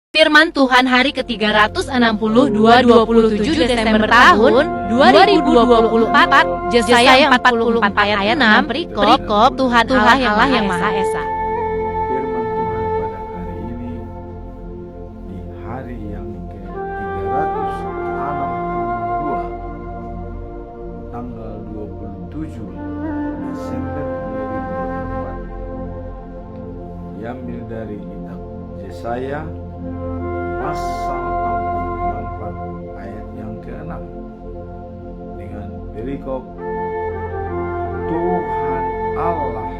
Firman Tuhan hari ke-362 27 Desember tahun 2024, Yesaya 44 ayat 6, perikop Tuhan Allah yang Maha Esa. Firman Tuhan pada hari ini, di hari yang ke-362 tanggal 27 Desember 2024, diambil dari kitab Yesaya pasal 44 ayat yang ke-6 dengan perikop Tuhan Allah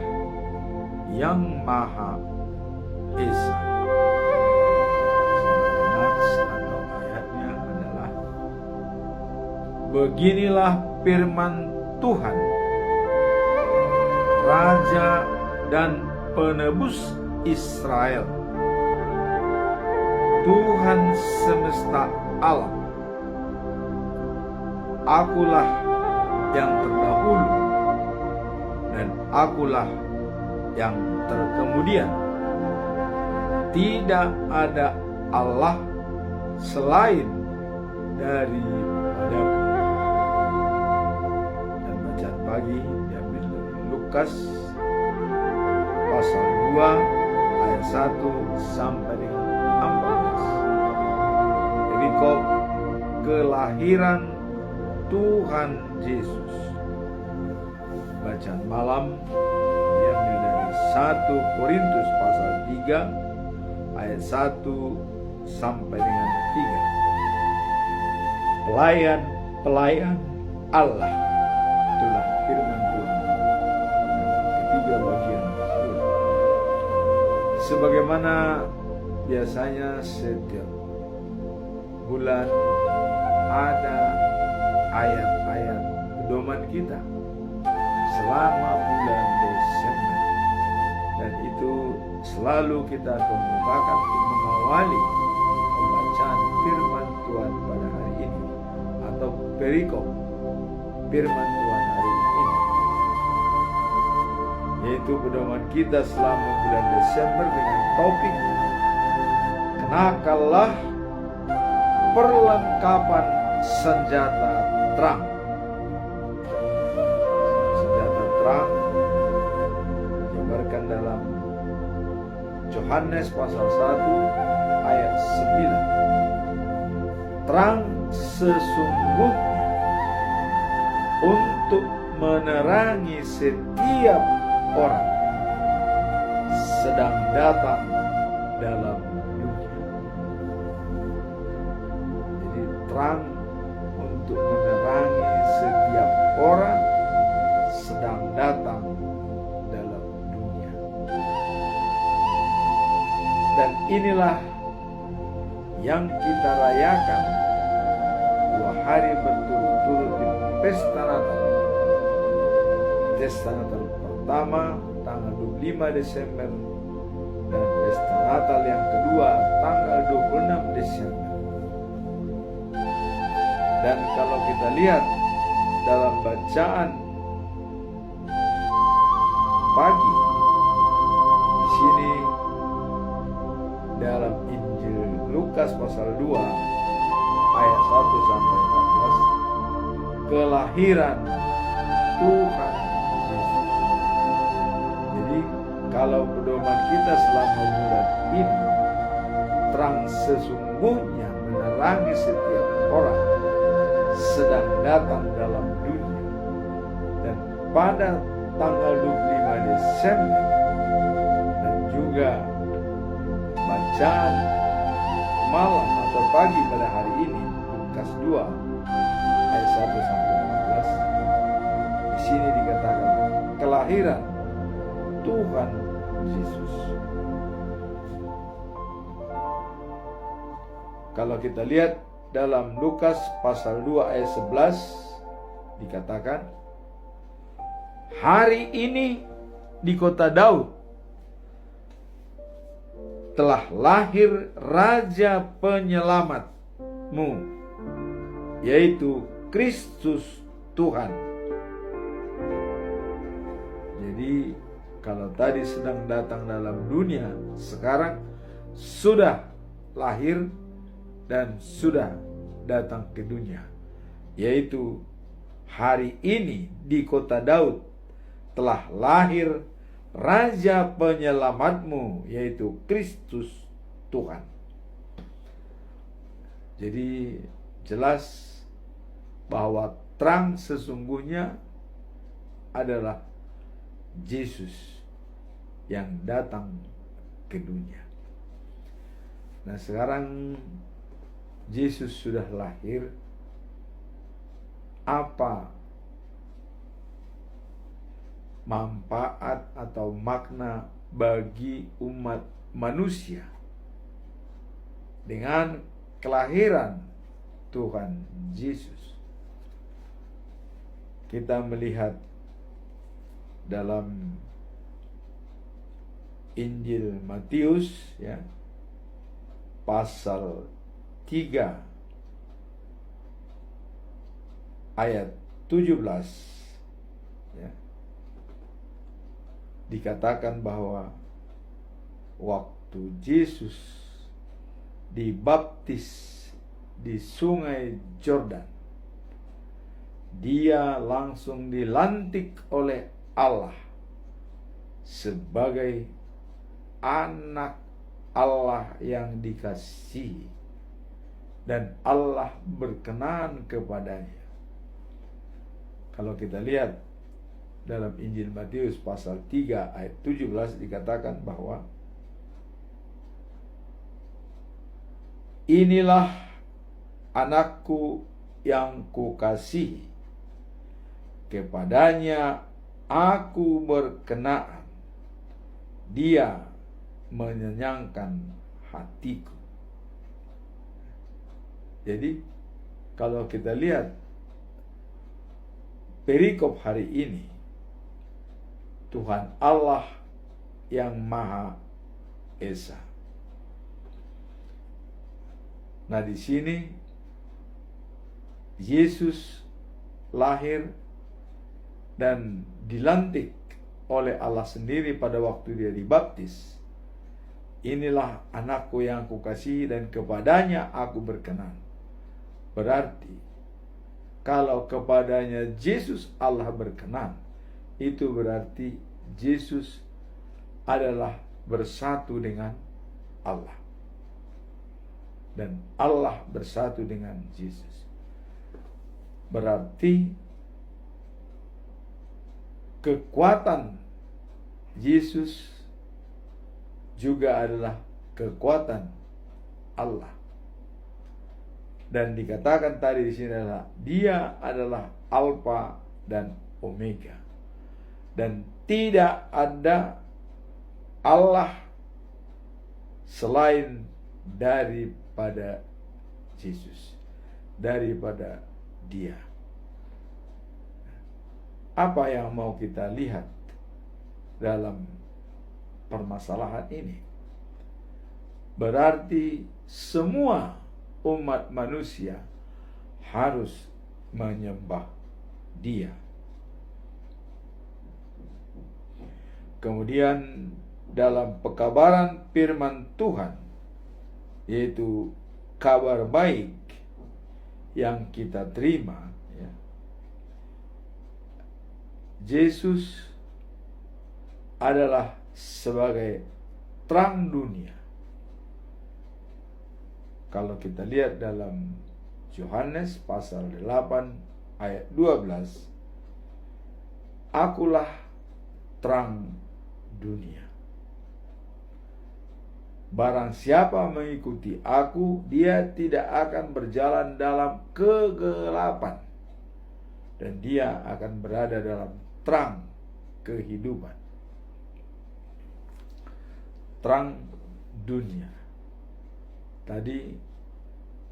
yang Maha Esa. Atau ayatnya adalah, beginilah firman Tuhan, Raja dan Penebus Israel, Tuhan semesta alam. Akulah yang terdahulu dan akulah yang terkemudian. Tidak ada Allah selain daripadaku. Dan bacaan pagi diambil dari Lukas pasal 2 ayat 1 sampai dengan 14. Perikop kelahiran Tuhan Yesus. Bacaan malam diambil dari 1 Korintus pasal 3 ayat 1 sampai dengan 3. Pelayan Allah, itulah firman Tuhan. Ketiga bagian. Sebagaimana biasanya setiap bulan ada ayat-ayat pedoman kita selama bulan Desember, dan itu selalu kita kemukakan untuk mengawali pembacaan firman Tuhan pada hari ini atau perikop firman Tuhan hari ini, yaitu pedoman kita selama bulan Desember dengan topik kenakanlah perlengkapan senjata terang. Senjata terang dijabarkan dalam Yohanes pasal 1 ayat 9. Terang sesungguhnya untuk menerangi setiap orang sedang datang dalam dunia. Jadi terang untuk menerangi setiap orang sedang datang dalam dunia. Dan inilah yang kita rayakan 2 hari berturut-turut di pesta Natal. Pesta Natal pertama tanggal 25 Desember dan pesta Natal yang kedua tanggal 26 Desember. Dan kalau kita lihat dalam bacaan pagi di sini dalam Injil Lukas pasal 2 ayat 1 sampai 14, kelahiran Tuhan Yesus. Jadi kalau pedoman kita selama bulan ini, terang sesungguhnya menerangi setiap orang sedang datang dalam dunia. Dan pada tanggal 25 Desember dan juga bacaan malam atau pagi pada hari ini Lukas 2 ayat 1 sampai 14, di sini dikatakan kelahiran Tuhan Yesus. Kalau kita lihat dalam Lukas pasal 2 ayat 11 dikatakan, hari ini di kota Daud telah lahir Raja Penyelamatmu, yaitu Kristus Tuhan. Jadi kalau tadi sedang datang dalam dunia, sekarang sudah lahir dan sudah datang ke dunia, yaitu hari ini di kota Daud telah lahir Raja penyelamatmu, yaitu Kristus Tuhan. Jadi jelas bahwa terang sesungguhnya adalah Yesus yang datang ke dunia. Nah, sekarang Yesus sudah lahir. Apa manfaat atau makna bagi umat manusia dengan kelahiran Tuhan Yesus? Kita melihat dalam Injil Matius, ya, pasal 3 ayat 17, ya, dikatakan bahwa waktu Yesus dibaptis di sungai Yordan, dia langsung dilantik oleh Allah sebagai anak Allah yang dikasihi, dan Allah berkenan kepadanya. Kalau kita lihat dalam Injil Matius pasal 3 ayat 17 dikatakan bahwa inilah anakku yang kukasihi, kepadanya aku berkenan, dia menyenangkan hatiku. Jadi kalau kita lihat perikop hari ini, Tuhan Allah yang Maha Esa. Nah, di sini Yesus lahir dan dilantik oleh Allah sendiri pada waktu dia dibaptis. Inilah anakku yang kukasihi dan kepadanya aku berkenan. Berarti kalau kepadanya Yesus Allah berkenan, itu berarti Yesus adalah bersatu dengan Allah, dan Allah bersatu dengan Yesus. Berarti kekuatan Yesus juga adalah kekuatan Allah. Dan dikatakan tadi di sini adalah dia adalah Alfa dan Omega. Dan tidak ada Allah selain daripada Yesus, daripada dia. Apa yang mau kita lihat dalam permasalahan ini? Berarti semua umat manusia harus menyembah dia. Kemudian dalam pekabaran firman Tuhan, yaitu kabar baik yang kita terima, ya, Yesus adalah sebagai terang dunia. Kalau kita lihat dalam Yohanes pasal 8 ayat 12, akulah terang dunia. Barang siapa mengikuti aku, dia tidak akan berjalan dalam kegelapan, dan dia akan berada dalam terang kehidupan. Terang dunia. Tadi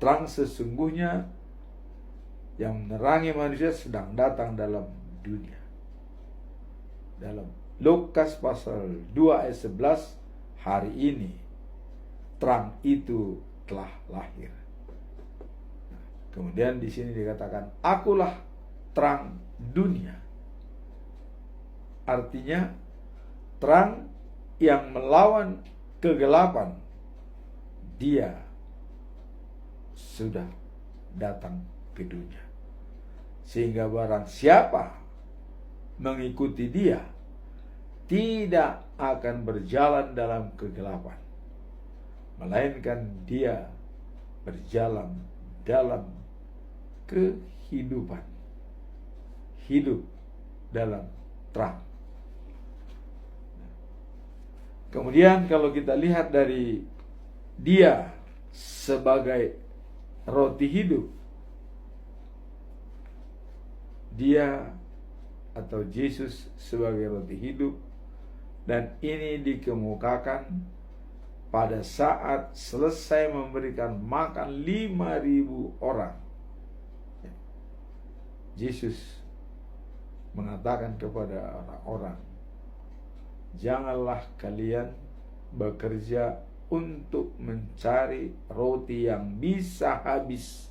terang sesungguhnya yang menerangi manusia sedang datang dalam dunia. Dalam Lukas pasal 2 ayat 11, hari ini terang itu telah lahir. Kemudian di sini dikatakan, akulah terang dunia. Artinya terang yang melawan kegelapan, dia sudah datang ke dunia. Sehingga barang siapa mengikuti dia tidak akan berjalan dalam kegelapan, melainkan dia berjalan dalam kehidupan, hidup dalam terang. Kemudian kalau kita lihat dari dia sebagai roti hidup, dia atau Yesus sebagai roti hidup, dan ini dikemukakan pada saat selesai memberikan makan 5.000 orang. Yesus mengatakan kepada orang-orang, janganlah kalian bekerja untuk mencari roti yang bisa habis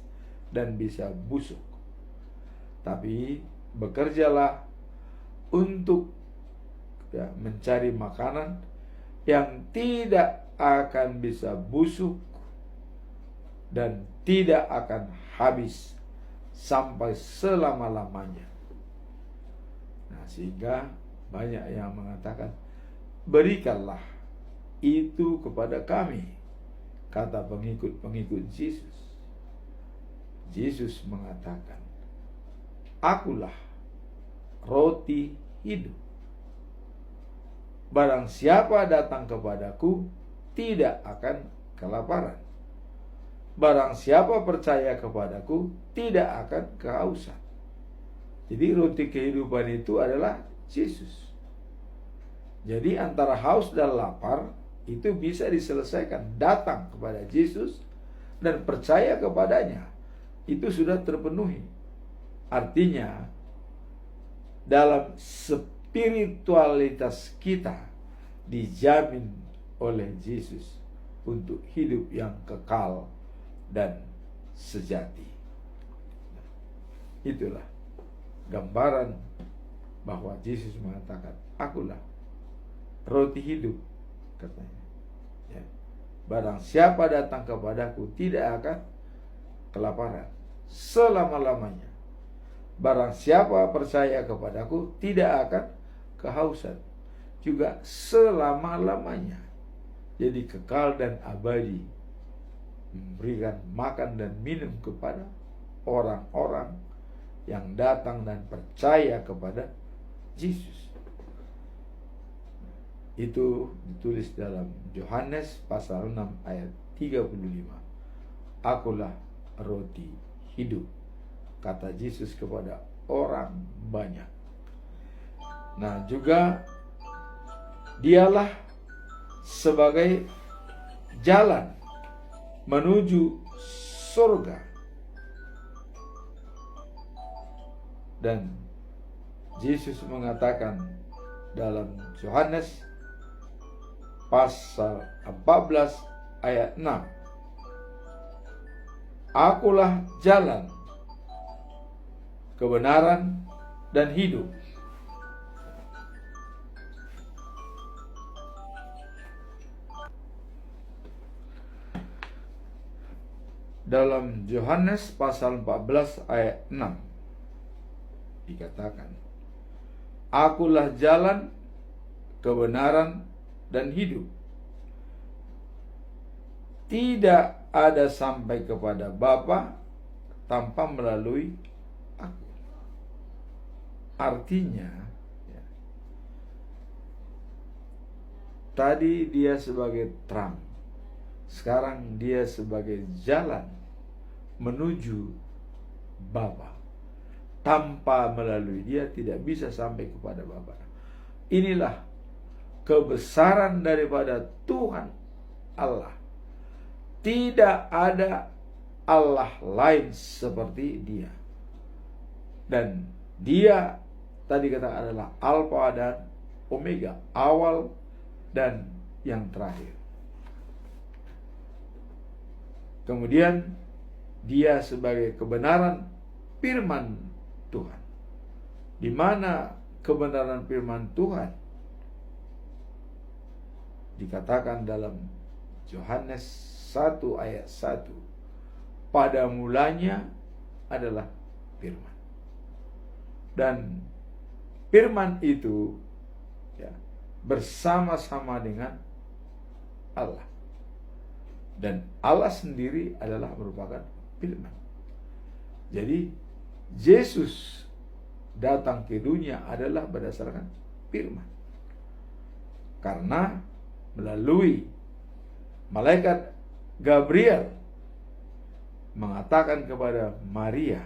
dan bisa busuk, tapi bekerjalah untuk mencari makanan yang tidak akan bisa busuk dan tidak akan habis sampai selama-lamanya. Nah, sehingga banyak yang mengatakan, berikanlah itu kepada kami, kata pengikut-pengikut Yesus. Yesus mengatakan, akulah roti hidup. Barang siapa datang kepadaku tidak akan kelaparan. Barang siapa percaya kepadaku tidak akan kehausan. Jadi roti kehidupan itu adalah Yesus. Jadi antara haus dan lapar itu bisa diselesaikan. Datang kepada Yesus dan percaya kepadanya, itu sudah terpenuhi. Artinya dalam spiritualitas kita dijamin oleh Yesus untuk hidup yang kekal dan sejati. Itulah gambaran bahwa Yesus mengatakan, akulah roti hidup, katanya. Ya. Barang siapa datang kepadaku tidak akan kelaparan selama-lamanya. Barang siapa percaya kepadaku tidak akan kehausan juga selama-lamanya. Jadi kekal dan abadi, memberikan makan dan minum kepada orang-orang yang datang dan percaya kepada Yesus. Itu ditulis dalam Yohanes pasal 6 ayat 35. Akulah roti hidup, kata Yesus kepada orang banyak. Nah, juga dialah sebagai jalan menuju surga. Dan Yesus mengatakan dalam Yohanes pasal 14 ayat 6, akulah jalan, kebenaran, dan hidup. Dalam Yohanes pasal 14 ayat 6 dikatakan, akulah jalan, kebenaran, dan hidup. Tidak ada sampai kepada Bapa tanpa melalui aku. Artinya, ya, tadi dia sebagai terang, sekarang dia sebagai jalan menuju Bapa. Tanpa melalui dia tidak bisa sampai kepada Bapa. Inilah kebesaran daripada Tuhan Allah. Tidak ada Allah lain seperti dia. Dan dia tadi kata adalah Alfa dan Omega, awal dan yang terakhir. Kemudian dia sebagai kebenaran firman Tuhan. Di mana kebenaran firman Tuhan dikatakan dalam Yohanes 1 ayat 1, pada mulanya adalah firman. Dan firman itu ya, bersama-sama dengan Allah. Dan Allah sendiri adalah merupakan firman. Jadi Yesus datang ke dunia adalah berdasarkan firman. Karena melalui malaikat Gabriel mengatakan kepada Maria,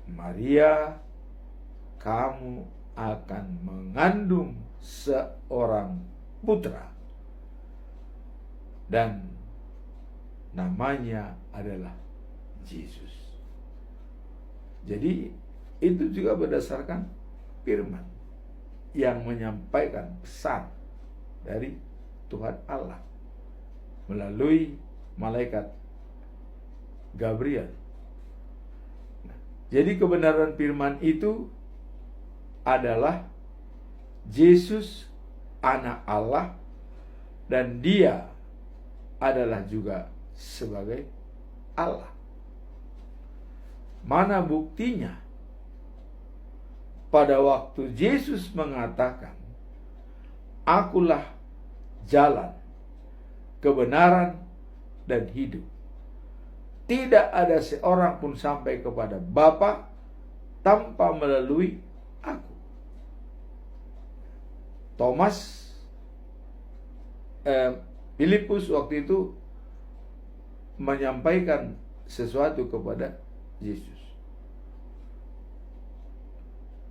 Maria, kamu akan mengandung seorang putra dan namanya adalah Yesus. Jadi itu juga berdasarkan firman yang menyampaikan pesan dari Tuhan Allah melalui malaikat Gabriel. Jadi kebenaran firman itu adalah Yesus anak Allah dan dia adalah juga sebagai Allah. Mana buktinya? Pada waktu Yesus mengatakan, akulah jalan, kebenaran, dan hidup. Tidak ada seorang pun sampai kepada Bapa tanpa melalui aku. Filipus waktu itu menyampaikan sesuatu kepada Yesus.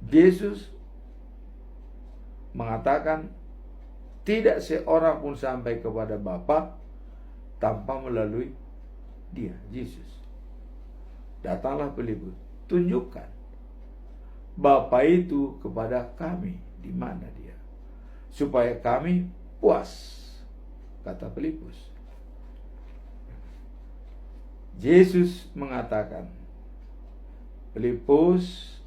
Yesus mengatakan, tidak seorang pun sampai kepada Bapa tanpa melalui dia, Yesus. Datanglah Filipus, tunjukkan Bapa itu kepada kami, di mana dia, supaya kami puas, kata Filipus. Yesus mengatakan, Filipus,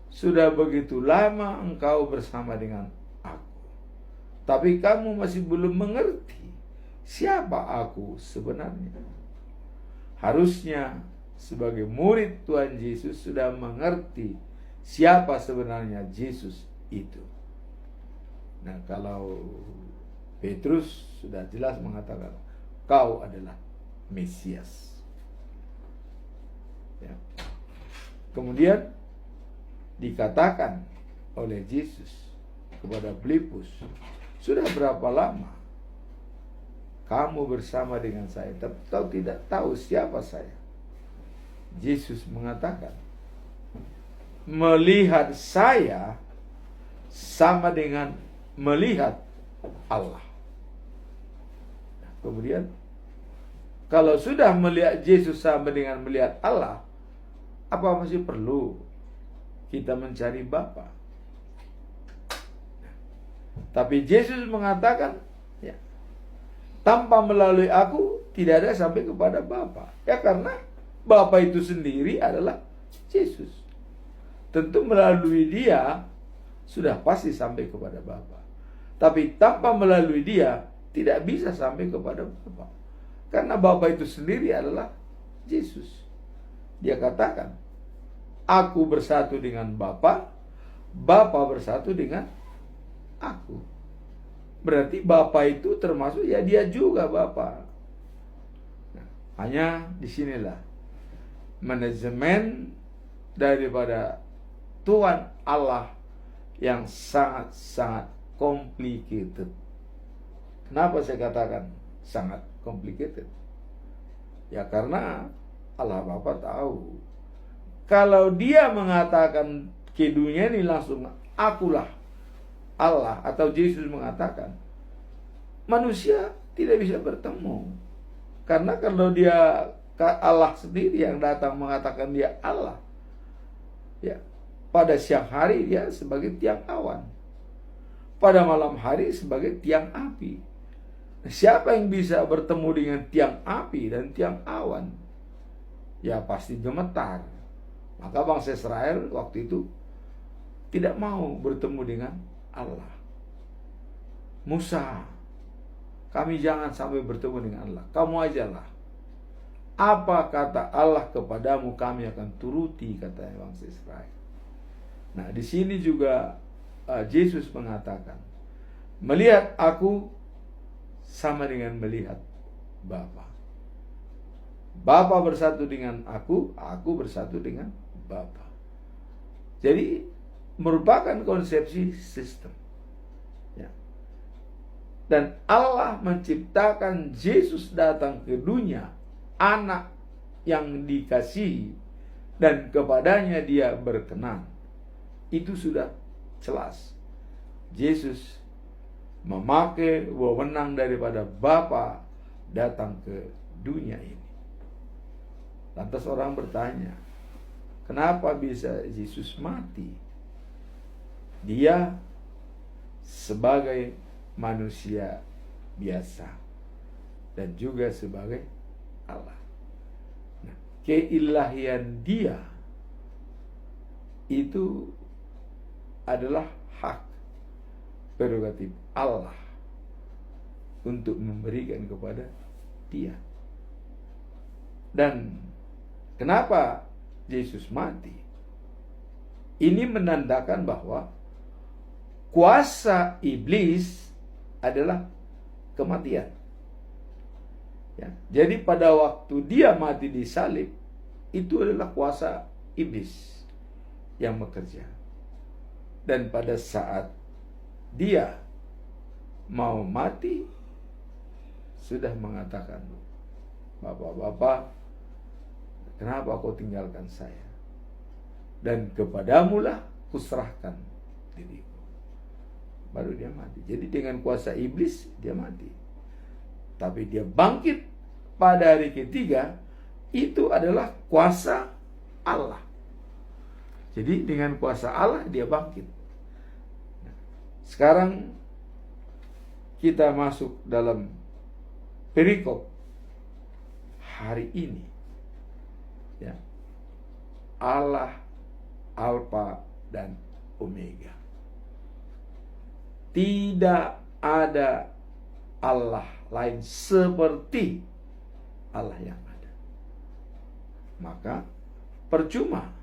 sudah begitu lama engkau bersama dengan aku, tapi kamu masih belum mengerti siapa aku sebenarnya. Harusnya sebagai murid Tuhan Yesus sudah mengerti siapa sebenarnya Yesus itu. Nah, kalau Petrus sudah jelas mengatakan, kau adalah Mesias. Ya. Kemudian dikatakan oleh Yesus kepada Filipus, sudah berapa lama kamu bersama dengan saya, tapi kau tidak tahu siapa saya? Yesus mengatakan, melihat saya sama dengan melihat Allah. Nah, kemudian kalau sudah melihat Yesus sama dengan melihat Allah, apa masih perlu kita mencari Bapa? Tapi Yesus mengatakan, ya, tanpa melalui aku tidak ada sampai kepada Bapa. Ya, karena Bapa itu sendiri adalah Yesus. Tentu melalui dia sudah pasti sampai kepada Bapa. Tapi tanpa melalui dia tidak bisa sampai kepada Bapa. Karena Bapa itu sendiri adalah Yesus. Dia katakan, aku bersatu dengan Bapa, Bapa bersatu dengan aku. Berarti Bapa itu termasuk ya dia juga Bapa. Nah, hanya disinilah manajemen daripada Tuhan Allah yang sangat-sangat complicated. Kenapa saya katakan sangat complicated? Ya karena Allah Bapa tahu, kalau dia mengatakan ke dunia ini langsung akulah Allah, atau Yesus mengatakan, manusia tidak bisa bertemu. Karena kalau dia Allah sendiri yang datang mengatakan dia Allah, ya, pada siang hari dia sebagai tiang awan, pada malam hari sebagai tiang api. Siapa yang bisa bertemu dengan tiang api dan tiang awan? Ya pasti gemetar. Maka bangsa Israel waktu itu tidak mau bertemu dengan Allah. Musa kami jangan sampai bertemu dengan Allah. Kamu ajalah. Apa kata Allah kepadamu, kami akan turuti, kata bangsa Israel. Nah, di sini juga Yesus mengatakan, melihat aku sama dengan melihat Bapa. Bapa bersatu dengan aku bersatu dengan Bapa. Jadi merupakan konsepsi sistem. Ya. Dan Allah menciptakan Yesus datang ke dunia, anak yang dikasihi, dan kepadanya dia berkenan. Itu sudah jelas. Yesus memakai wewenang daripada Bapa datang ke dunia ini. Lantas orang bertanya, kenapa bisa Yesus mati? Dia sebagai manusia biasa dan juga sebagai Allah. Nah, keilahian dia itu adalah hak prerogatif Allah untuk memberikan kepada dia. Dan kenapa Yesus mati? Ini menandakan bahwa kuasa iblis adalah kematian. Ya, jadi pada waktu dia mati di salib, itu adalah kuasa iblis yang bekerja. Dan pada saat dia mau mati, sudah mengatakan, Bapak, kenapa kau tinggalkan saya? Dan kepadamulah kuserahkan diriku. Baru dia mati. Jadi dengan kuasa iblis dia mati. Tapi dia bangkit pada hari ketiga, itu adalah kuasa Allah. Jadi dengan kuasa Allah dia bangkit. Sekarang kita masuk dalam perikop hari ini. Ya. Allah Alfa dan Omega. Tidak ada Allah lain seperti Allah yang ada. Maka percuma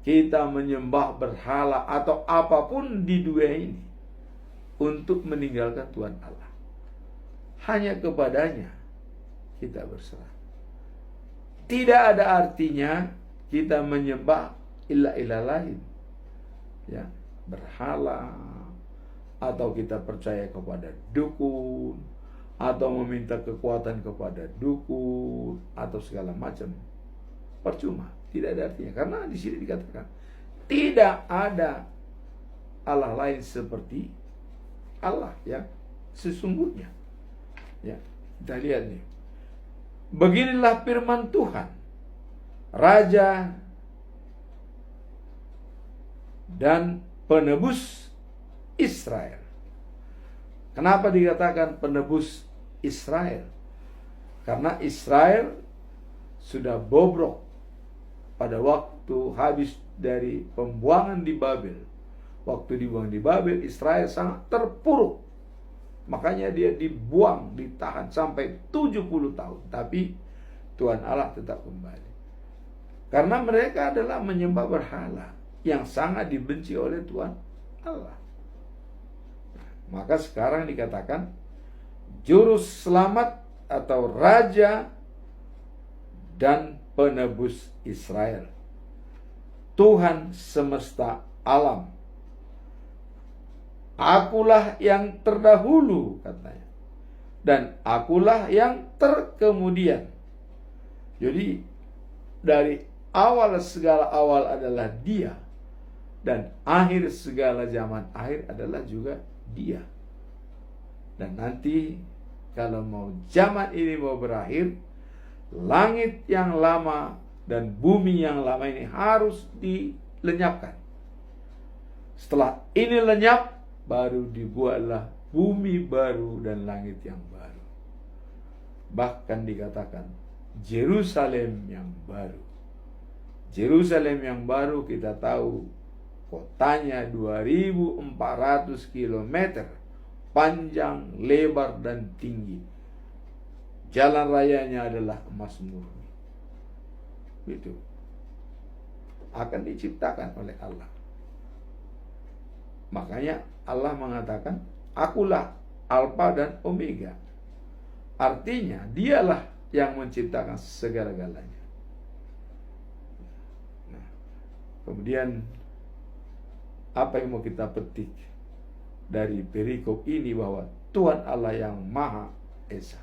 kita menyembah berhala atau apapun di dunia ini untuk meninggalkan Tuhan Allah. Hanya kepadanya kita berserah. Tidak ada artinya kita menyembah ilah-ilah lain, ya, berhala, atau kita percaya kepada dukun, atau meminta kekuatan kepada dukun, atau segala macam. Percuma, tidak ada artinya. Karena di sini dikatakan tidak ada Allah lain seperti Allah yang sesungguhnya. Ya, kita lihat nih. Beginilah firman Tuhan, Raja dan penebus Israel. Kenapa dikatakan penebus Israel? Karena Israel sudah bobrok pada waktu habis dari pembuangan di Babel. Waktu dibuang di Babel, Israel sangat terpuruk. Makanya dia dibuang, ditahan sampai 70 tahun. Tapi Tuhan Allah tetap kembali. Karena mereka adalah menyembah berhala yang sangat dibenci oleh Tuhan Allah. Maka sekarang dikatakan juru selamat atau raja dan penebus Israel, Tuhan semesta alam. Akulah yang terdahulu, katanya, dan akulah yang terkemudian. Jadi dari awal segala awal adalah Dia, dan akhir segala zaman akhir adalah juga Dia. Dan nanti kalau mau zaman ini mau berakhir, langit yang lama dan bumi yang lama ini harus dilenyapkan. Setelah ini lenyap, baru dibuatlah bumi baru dan langit yang baru. Bahkan dikatakan Yerusalem yang baru. Yerusalem yang baru kita tahu kotanya 2.400 km panjang, lebar, dan tinggi. Jalan rayanya adalah emas murni. Itu akan diciptakan oleh Allah. Makanya Allah mengatakan, akulah Alfa dan Omega. Artinya dialah yang menciptakan segala-galanya. Nah, kemudian apa yang mau kita petik dari perikop ini, bahwa Tuhan Allah yang Maha Esa.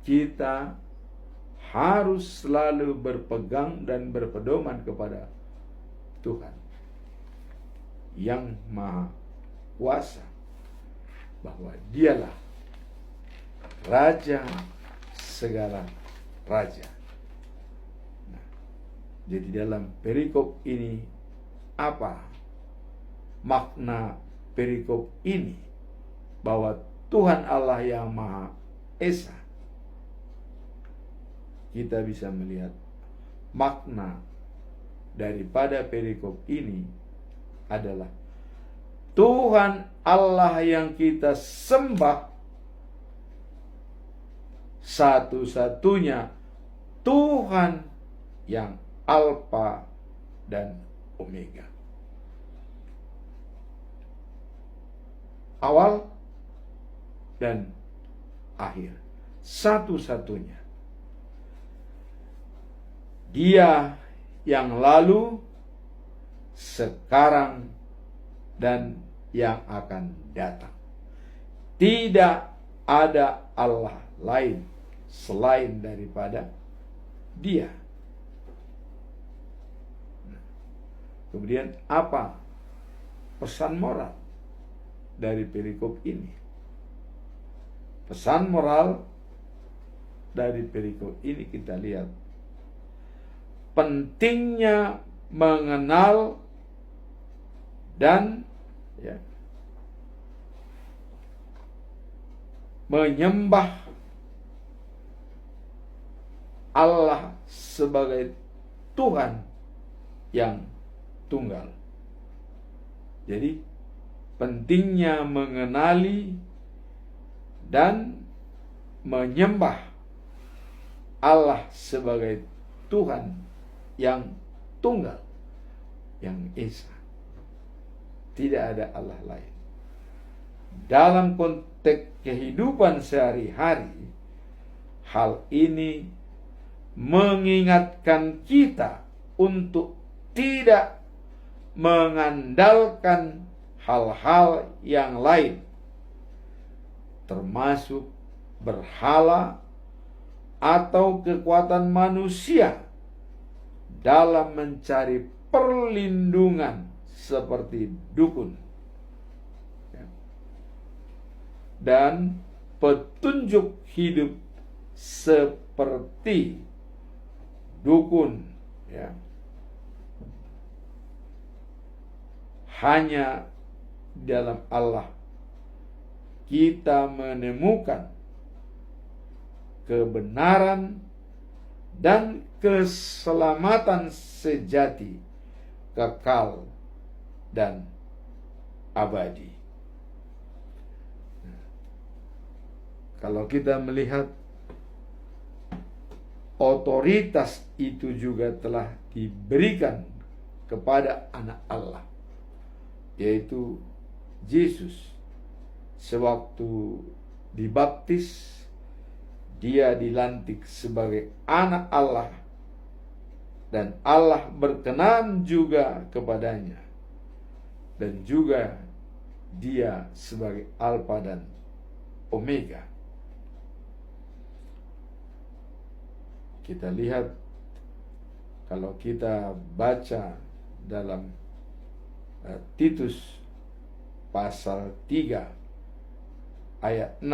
Kita harus selalu berpegang dan berpedoman kepada Tuhan yang Maha Kuasa, bahwa dialah Raja segala raja. Nah, jadi dalam perikop ini, apa makna perikop ini? Bahwa Tuhan Allah yang Maha Esa. Kita bisa melihat makna daripada perikop ini adalah Tuhan Allah yang kita sembah, satu-satunya Tuhan yang Alfa dan Omega. Awal dan akhir. Satu-satunya. Dia yang lalu, sekarang, dan yang akan datang. Tidak ada Allah lain selain daripada Dia. Kemudian apa pesan moral dari perikop ini? Pesan moral dari perikop ini kita lihat pentingnya mengenal dan menyembah Allah sebagai Tuhan yang tunggal. Jadi pentingnya mengenali dan menyembah Allah sebagai Tuhan yang tunggal, yang esa. Tidak ada Allah lain. Dalam konteks kehidupan sehari-hari, hal ini mengingatkan kita untuk tidak mengandalkan hal-hal yang lain, termasuk berhala atau kekuatan manusia, dalam mencari perlindungan seperti dukun dan petunjuk hidup seperti dukun, hanya dalam Allah kita menemukan kebenaran dan keselamatan sejati, kekal dan abadi. Kalau kita melihat otoritas itu juga telah diberikan kepada anak Allah, yaitu Yesus. Sewaktu dibaptis, dia dilantik sebagai anak Allah, dan Allah berkenan juga kepadanya, dan juga dia sebagai Alfa dan Omega. Kita lihat, kalau kita baca dalam Titus pasal 3 ayat 6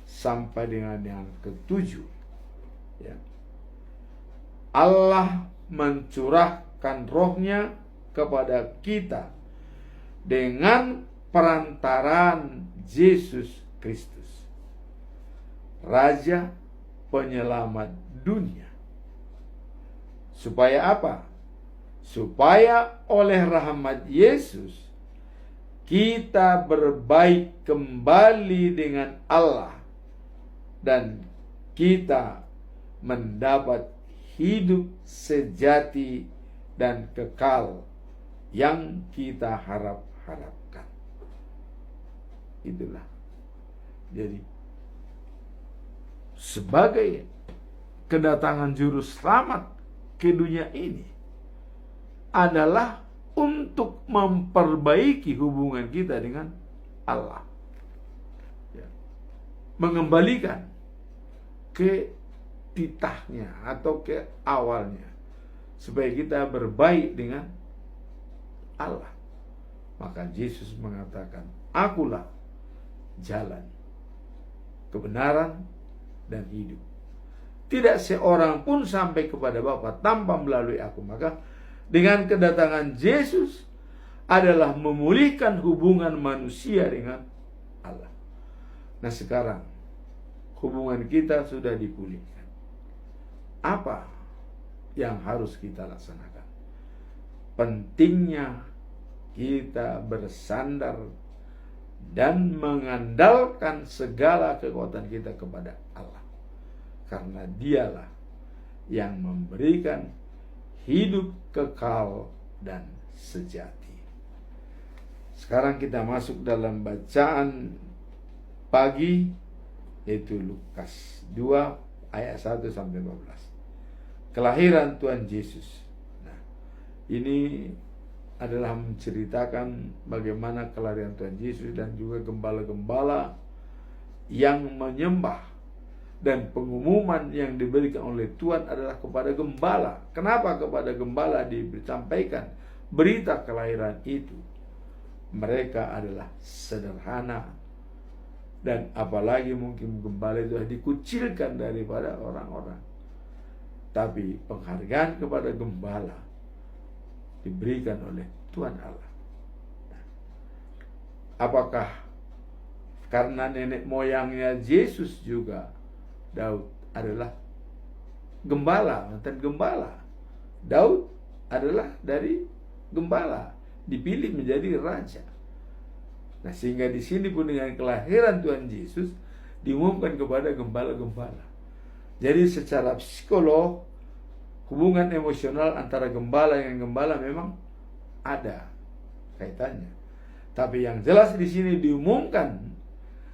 sampai dengan yang ke-7, Allah mencurahkan rohnya kepada kita dengan perantaraan Yesus Kristus, Raja Penyelamat dunia. Supaya apa? Supaya oleh rahmat Yesus kita berbaik kembali dengan Allah dan kita mendapat hidup sejati dan kekal yang kita harapkan. Itulah. Jadi sebagai kedatangan juru selamat ke dunia ini adalah untuk memperbaiki hubungan kita dengan Allah, ya. Mengembalikan ke titahnya atau ke awalnya, supaya kita berbaik dengan Allah. Maka Yesus mengatakan, akulah jalan, kebenaran, dan hidup. Tidak seorang pun sampai kepada Bapa tanpa melalui aku. Maka dengan kedatangan Yesus adalah memulihkan hubungan manusia dengan Allah. Nah sekarang hubungan kita sudah dipulihkan. Apa yang harus kita laksanakan? Pentingnya kita bersandar dan mengandalkan segala kekuatan kita kepada Allah, karena Dialah yang memberikan hidup kekal dan sejati. Sekarang kita masuk dalam bacaan pagi, yaitu Lukas 2 ayat 1 sampai 15. Kelahiran Tuhan Yesus. Nah, ini adalah menceritakan bagaimana kelahiran Tuhan Yesus dan juga gembala-gembala yang menyembah, dan pengumuman yang diberikan oleh Tuhan adalah kepada gembala. Kenapa kepada gembala disampaikan berita kelahiran itu? Mereka adalah sederhana, dan apalagi mungkin gembala itu dikucilkan daripada orang-orang. Tapi penghargaan kepada gembala diberikan oleh Tuhan Allah. Apakah karena nenek moyangnya Yesus juga, Daud adalah gembala, mantan gembala. Daud adalah dari gembala, dipilih menjadi raja. Nah, sehingga di sini pun dengan kelahiran Tuhan Yesus diumumkan kepada gembala-gembala. Jadi secara psikolog, hubungan emosional antara gembala dengan gembala memang ada kaitannya. Tapi yang jelas di sini diumumkan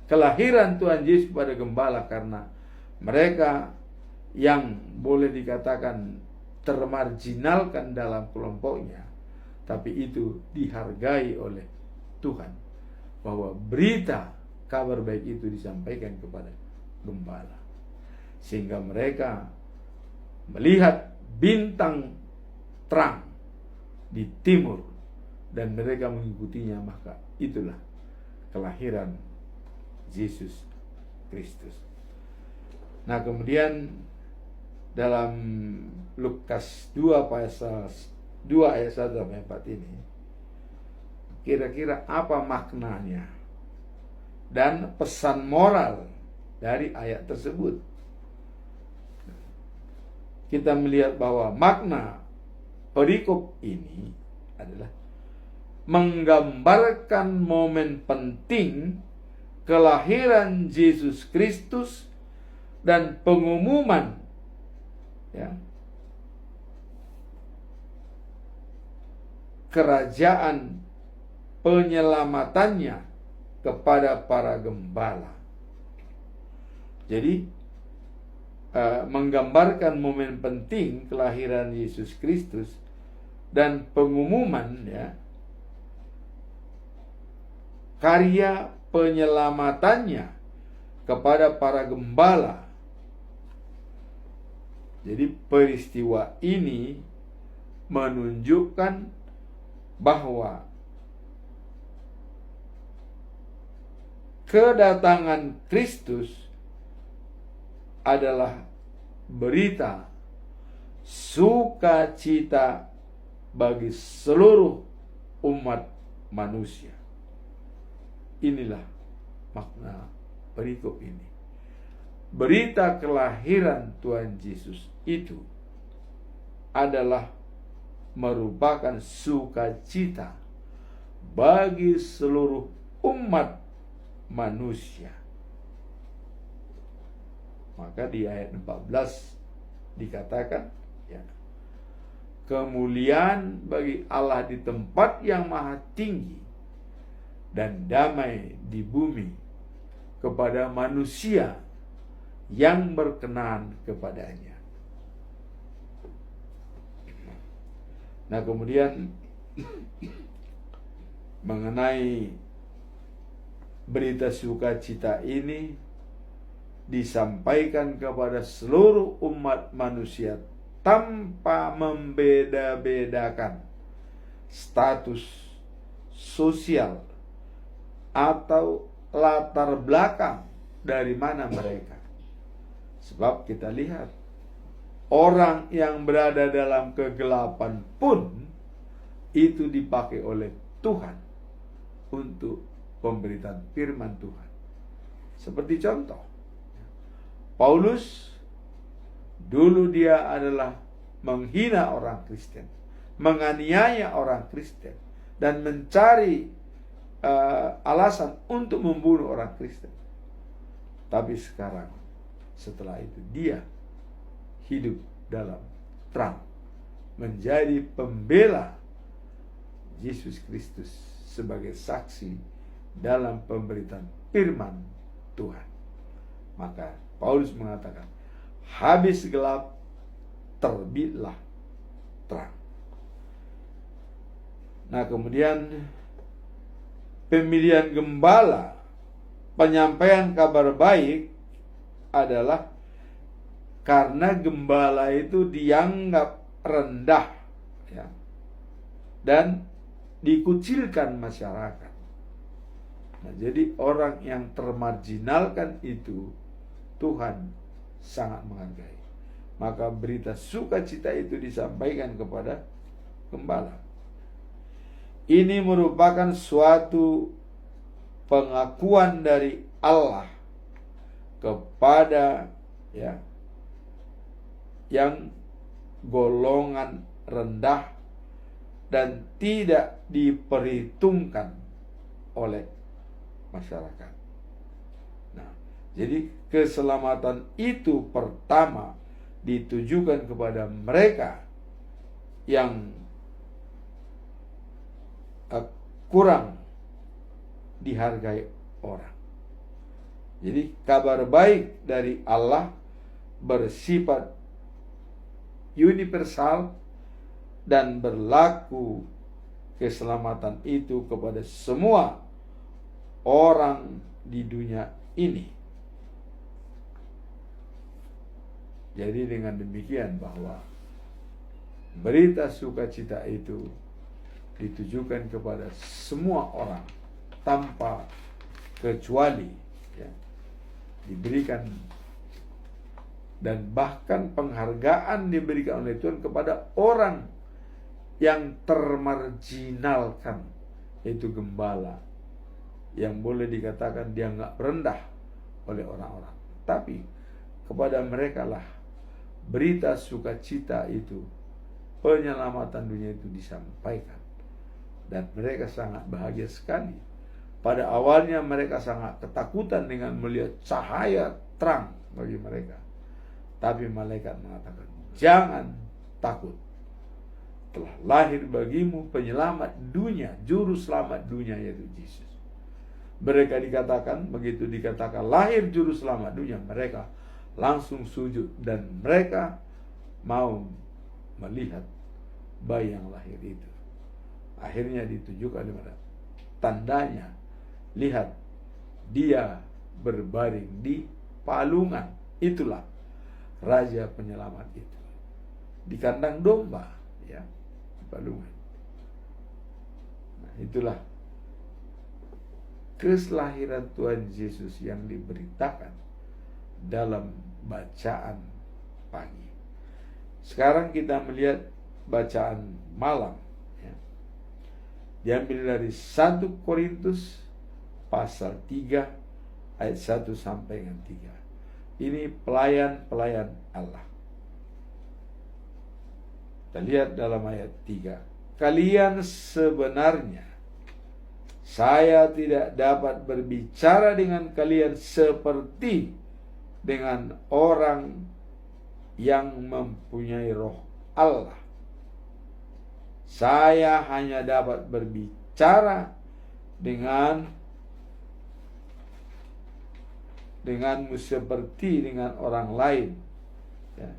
kelahiran Tuhan Yesus pada gembala karena mereka yang boleh dikatakan termarginalkan dalam kelompoknya, tapi itu dihargai oleh Tuhan, bahwa berita kabar baik itu disampaikan kepada gembala, sehingga mereka melihat bintang terang di timur dan mereka mengikutinya. Maka itulah kelahiran Yesus Kristus. Nah, kemudian dalam Lukas 2 ayat 1 sampai 4 ini, kira-kira apa maknanya dan pesan moral dari ayat tersebut? Kita melihat bahwa makna perikop ini adalah menggambarkan momen penting kelahiran Yesus Kristus dan pengumuman, ya, kerajaan penyelamatannya kepada para gembala. Jadi menggambarkan momen penting kelahiran Yesus Kristus dan pengumuman, ya, karya penyelamatannya kepada para gembala. Jadi peristiwa ini menunjukkan bahwa kedatangan Kristus adalah berita sukacita bagi seluruh umat manusia. Inilah makna perikop ini. Berita kelahiran Tuhan Yesus itu adalah merupakan sukacita bagi seluruh umat manusia. Maka di ayat 14 dikatakan, ya, kemuliaan bagi Allah di tempat yang maha tinggi dan damai di bumi kepada manusia yang berkenan kepadanya. Nah, kemudian mengenai berita sukacita ini disampaikan kepada seluruh umat manusia tanpa membeda-bedakan status sosial atau latar belakang dari mana mereka. Sebab kita lihat, orang yang berada dalam kegelapan pun itu dipakai oleh Tuhan untuk pemberitaan firman Tuhan. Seperti contoh, Paulus dulu dia adalah menghina orang Kristen, menganiaya orang Kristen, dan mencari alasan untuk membunuh orang Kristen. Tapi sekarang, setelah itu dia hidup dalam terang, menjadi pembela Yesus Kristus sebagai saksi dalam pemberitaan firman Tuhan. Maka Paulus mengatakan, habis gelap terbitlah terang. Nah, kemudian pemilihan gembala, penyampaian kabar baik adalah karena gembala itu dianggap rendah, ya, dan dikucilkan masyarakat. Nah, jadi orang yang termarginalkan itu Tuhan sangat menghargai. Maka berita sukacita itu disampaikan kepada gembala. Ini merupakan suatu pengakuan dari Allah kepada, ya, yang golongan rendah dan tidak diperhitungkan oleh masyarakat. Nah, jadi keselamatan itu pertama ditujukan kepada mereka yang kurang dihargai orang. Jadi kabar baik dari Allah bersifat universal dan berlaku keselamatan itu kepada semua orang di dunia ini. Jadi dengan demikian bahwa berita sukacita itu ditujukan kepada semua orang tanpa kecuali, ya, diberikan, dan bahkan penghargaan diberikan oleh Tuhan kepada orang yang termarginalkan, yaitu gembala, yang boleh dikatakan dia nggak rendah oleh orang-orang. Tapi kepada mereka lah berita sukacita itu, penyelamatan dunia itu disampaikan, dan mereka sangat bahagia sekali. Pada awalnya mereka sangat ketakutan dengan melihat cahaya terang bagi mereka. Tapi malaikat mengatakan, jangan takut, telah lahir bagimu penyelamat dunia, juru selamat dunia, yaitu Yesus. Mereka dikatakan, begitu dikatakan lahir juru selamat dunia, mereka langsung sujud dan mereka mau melihat bayi yang lahir itu. Akhirnya ditujukan kepada tandanya, lihat dia berbaring di palungan, itulah Raja Penyelamat itu, di kandang domba, ya, di palungan. Nah, itulah kelahiran Tuhan Yesus yang diberitakan dalam bacaan pagi. Sekarang kita melihat bacaan malam, ya. Diambil dari 1 Korintus pasal 3 ayat 1 sampai dengan 3. Ini pelayan-pelayan Allah. Kita lihat dalam ayat 3. Kalian sebenarnya saya tidak dapat berbicara dengan kalian seperti dengan orang yang mempunyai roh Allah. Saya hanya dapat berbicara denganmu seperti dengan orang lain, ya,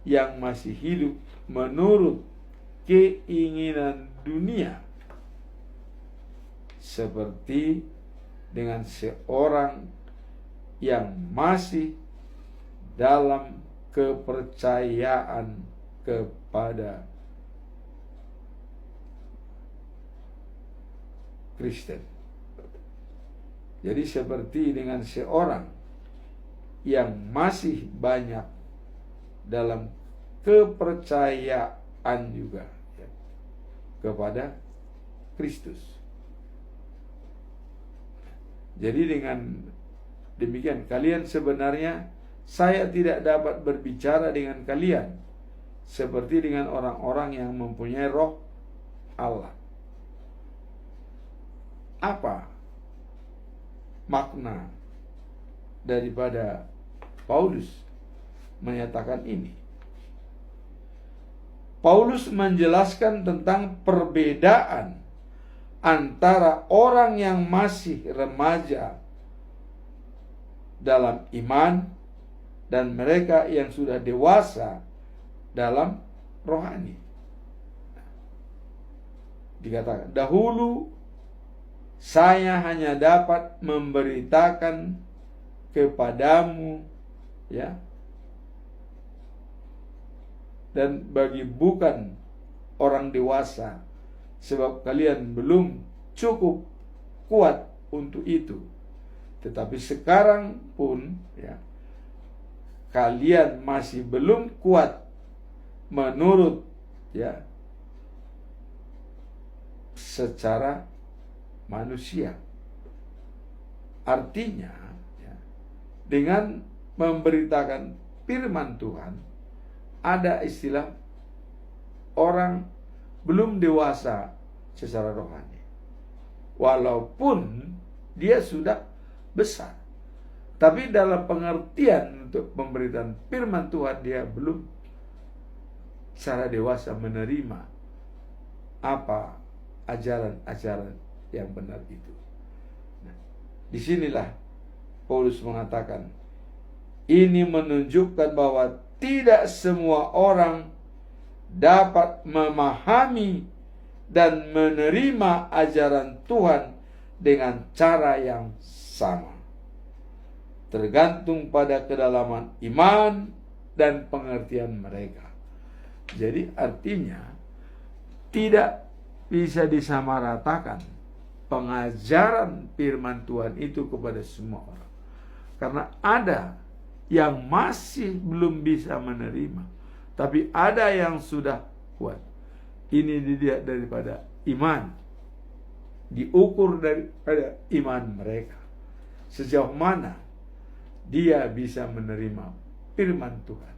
yang masih hidup menurut keinginan dunia, seperti dengan seorang yang masih dalam kepercayaan kepada Kristen. Jadi seperti dengan seorang yang masih banyak dalam kepercayaan juga, ya, kepada Kristus. Jadi dengan demikian, kalian sebenarnya, saya tidak dapat berbicara dengan kalian seperti dengan orang-orang yang mempunyai roh Allah. Apa makna daripada Paulus menyatakan ini? Paulus menjelaskan tentang perbedaan antara orang yang masih remaja dalam iman dan mereka yang sudah dewasa dalam rohani. Dikatakan, dahulu saya hanya dapat memberitakan kepadamu, ya, dan bagi bukan orang dewasa, sebab kalian belum cukup kuat untuk itu. Tetapi sekarang pun, ya, kalian masih belum kuat menurut, ya, secara manusia. Artinya, ya, dengan memberitakan firman Tuhan, ada istilah orang belum dewasa secara rohani, walaupun dia sudah besar, tapi dalam pengertian untuk pemberitaan firman Tuhan, dia belum secara dewasa menerima apa ajaran-ajaran yang benar itu. Nah, disinilah Paulus mengatakan, ini menunjukkan bahwa tidak semua orang dapat memahami dan menerima ajaran Tuhan dengan cara yang sama, tergantung pada kedalaman iman dan pengertian mereka. Jadi artinya tidak bisa disamaratakan pengajaran firman Tuhan itu kepada semua orang, karena ada yang masih belum bisa menerima, tapi ada yang sudah kuat. Ini dilihat daripada iman, diukur daripada iman mereka, sejauh mana dia bisa menerima firman Tuhan.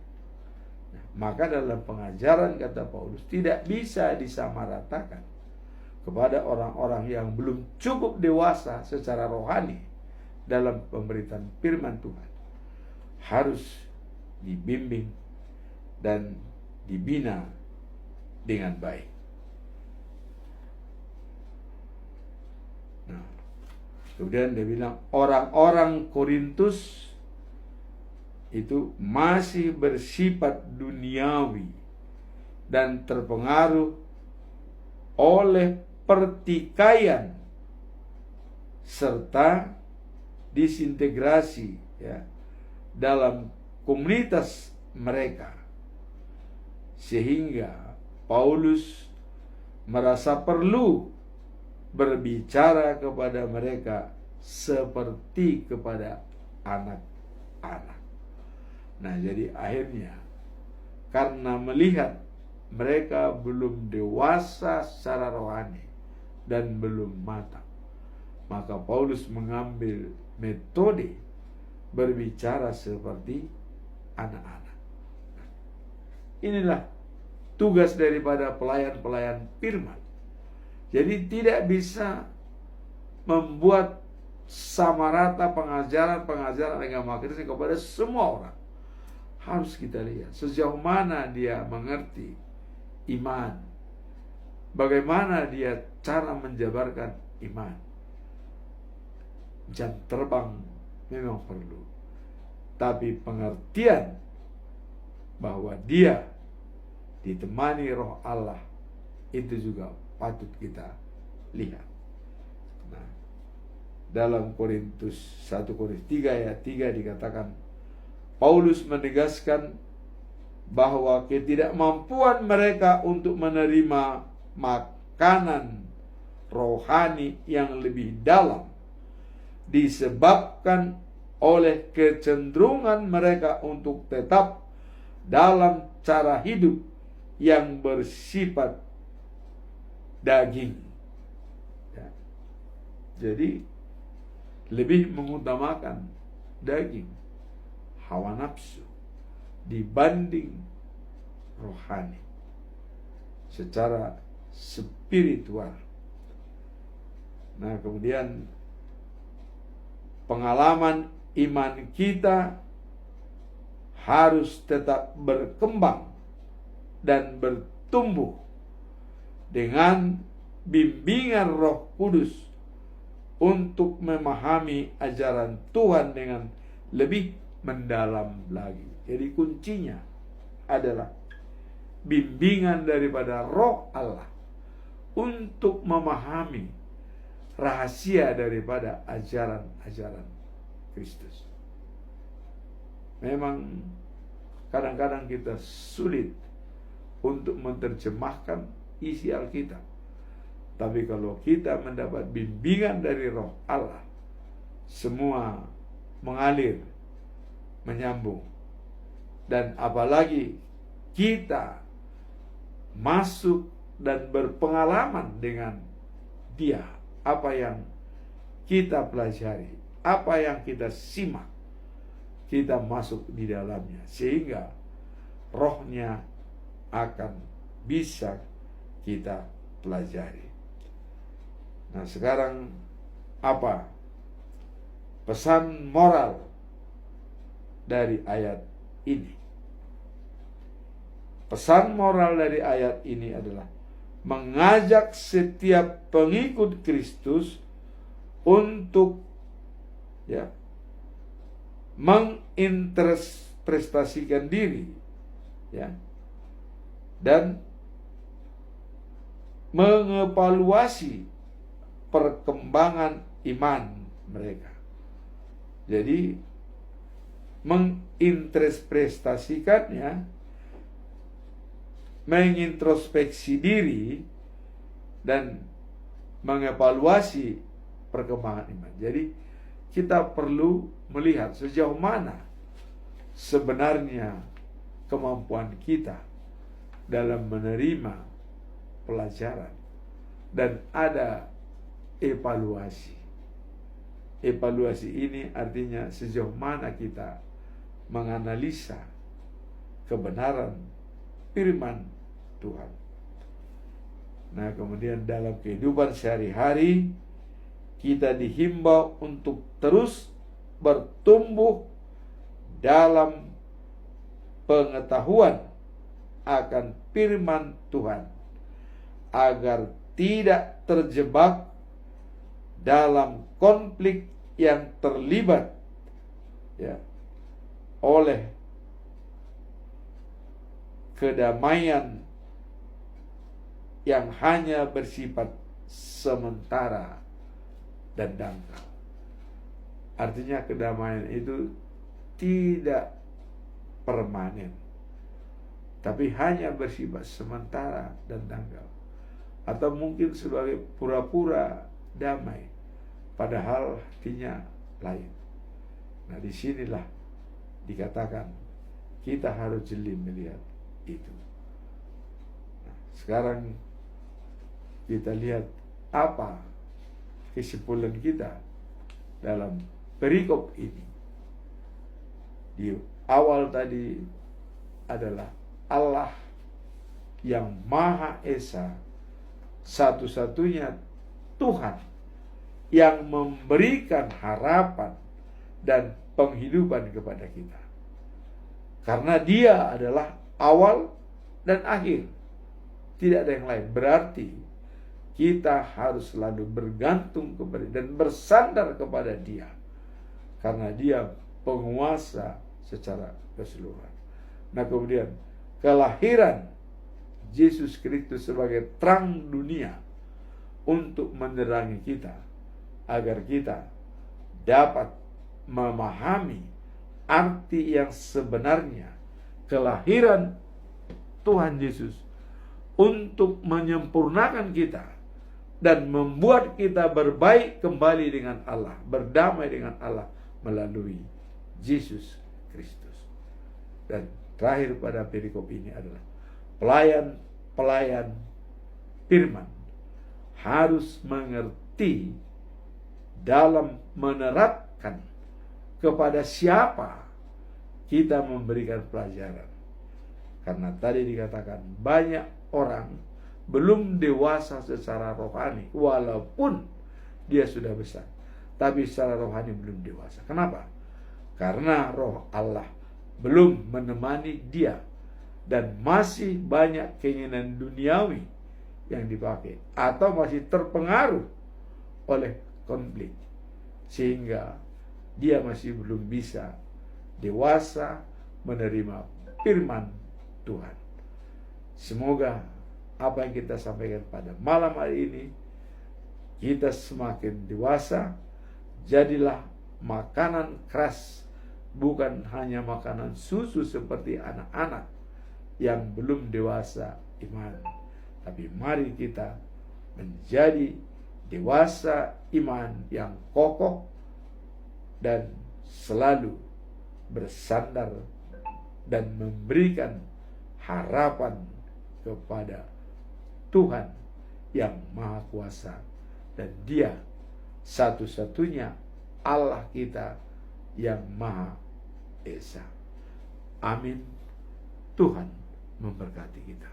Nah, maka dalam pengajaran, kata Paulus, tidak bisa disamaratakan kepada orang-orang yang belum cukup dewasa secara rohani dalam pemberitaan firman Tuhan. Harus dibimbing dan dibina dengan baik. Nah, kemudian dia bilang, orang-orang Korintus itu masih bersifat duniawi dan terpengaruh oleh pertikaian serta disintegrasi, ya, dalam komunitas mereka, sehingga Paulus merasa perlu berbicara kepada mereka seperti kepada anak-anak. Nah, jadi akhirnya karena melihat mereka belum dewasa secara rohani dan belum matang, maka Paulus mengambil metode berbicara seperti anak-anak. Inilah tugas daripada pelayan-pelayan firman. Jadi tidak bisa membuat sama rata pengajaran agama Kristen kepada semua orang. Harus kita lihat sejauh mana dia mengerti iman, bagaimana dia cara menjabarkan iman. Jam terbang memang perlu, tapi pengertian bahwa dia ditemani Roh Allah itu juga patut kita lihat. Nah, dalam 1 Korintus 3 ayat 3 dikatakan, Paulus menegaskan bahwa ketidakmampuan mereka untuk menerima makanan rohani yang lebih dalam disebabkan oleh kecenderungan mereka untuk tetap dalam cara hidup yang bersifat daging. Ya. Jadi lebih mengutamakan daging, hawa nafsu dibanding rohani secara spiritual. Nah, kemudian pengalaman iman kita harus tetap berkembang dan bertumbuh dengan bimbingan Roh Kudus untuk memahami ajaran Tuhan dengan lebih mendalam lagi. Jadi kuncinya adalah bimbingan daripada Roh Allah untuk memahami rahasia daripada ajaran-ajaran Kristus. Memang kadang-kadang kita sulit untuk menerjemahkan isi Alkitab. Tapi kalau kita mendapat bimbingan dari Roh Allah, semua mengalir, menyambung. Dan apalagi kita masuk dan berpengalaman dengan Dia, apa yang kita pelajari, apa yang kita simak, kita masuk di dalamnya, sehingga rohnya akan bisa kita pelajari. Nah, sekarang apa pesan moral dari ayat ini? Pesan moral dari ayat ini adalah mengajak setiap pengikut Kristus untuk menginterpretasikan diri, dan mengevaluasi perkembangan iman mereka. Jadi menginterpretasikannya, mengintrospeksi diri dan mengevaluasi perkembangan iman. Jadi kita perlu melihat sejauh mana sebenarnya kemampuan kita dalam menerima pelajaran, dan ada evaluasi. Evaluasi ini artinya sejauh mana kita menganalisa kebenaran firman Tuhan. Nah, kemudian dalam kehidupan sehari-hari kita dihimbau untuk terus bertumbuh dalam pengetahuan akan firman Tuhan, agar tidak terjebak dalam konflik yang terlibat oleh kedamaian yang hanya bersifat sementara dan dangkal. Artinya kedamaian itu tidak permanen, tapi hanya bersifat sementara dan dangkal, atau mungkin sebagai pura-pura damai, padahal hatinya lain. Nah, disinilah dikatakan kita harus jeli melihat itu. Nah, sekarang kita lihat apa kesimpulan kita dalam perikop ini. Di awal tadi adalah Allah yang Maha Esa, satu-satunya Tuhan yang memberikan harapan dan penghidupan kepada kita. Karena Dia adalah awal dan akhir. Tidak ada yang lain. Berarti kita harus selalu bergantung kepada dan bersandar kepada Dia. Karena Dia penguasa secara keseluruhan. Nah, kemudian kelahiran Yesus Kristus sebagai terang dunia untuk menerangi kita, agar kita dapat memahami arti yang sebenarnya kelahiran Tuhan Yesus untuk menyempurnakan kita dan membuat kita berbaik kembali dengan Allah, berdamai dengan Allah melalui Yesus Kristus. Dan terakhir pada perikop ini adalah pelayan-pelayan firman harus mengerti dalam menerapkan kepada siapa kita memberikan pelajaran. Karena tadi dikatakan banyak orang belum dewasa secara rohani, walaupun dia sudah besar, tapi secara rohani belum dewasa. Kenapa? Karena roh Allah belum menemani dia, dan masih banyak keinginan duniawi yang dipakai, atau masih terpengaruh oleh konflik, sehingga dia masih belum bisa dewasa menerima firman Tuhan. Semoga apa yang kita sampaikan pada malam hari ini, kita semakin dewasa. Jadilah makanan keras, bukan hanya makanan susu seperti anak-anak yang belum dewasa iman. Tapi mari kita menjadi dewasa iman yang kokoh dan selalu bersandar dan memberikan harapan kepada Tuhan yang Maha Kuasa, dan Dia satu-satunya Allah kita yang Maha Esa. Amin. Tuhan memberkati kita.